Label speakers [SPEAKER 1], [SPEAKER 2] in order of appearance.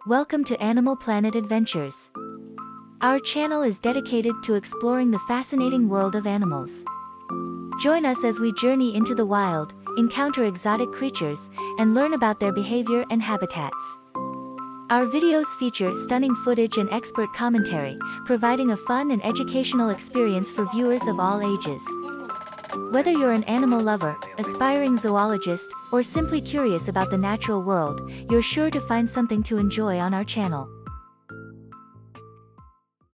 [SPEAKER 1] Welcome to Animal Planet Adventures. Our channel is dedicated to exploring the fascinating world of animals. Join us as we journey into the wild, encounter exotic creatures, and learn about their behavior and habitats. Our videos feature stunning footage and expert commentary, providing a fun and educational experience for viewers of all ages. Whether you're an animal lover, aspiring zoologist, or simply curious about the natural world, you're sure to find something to enjoy on our channel.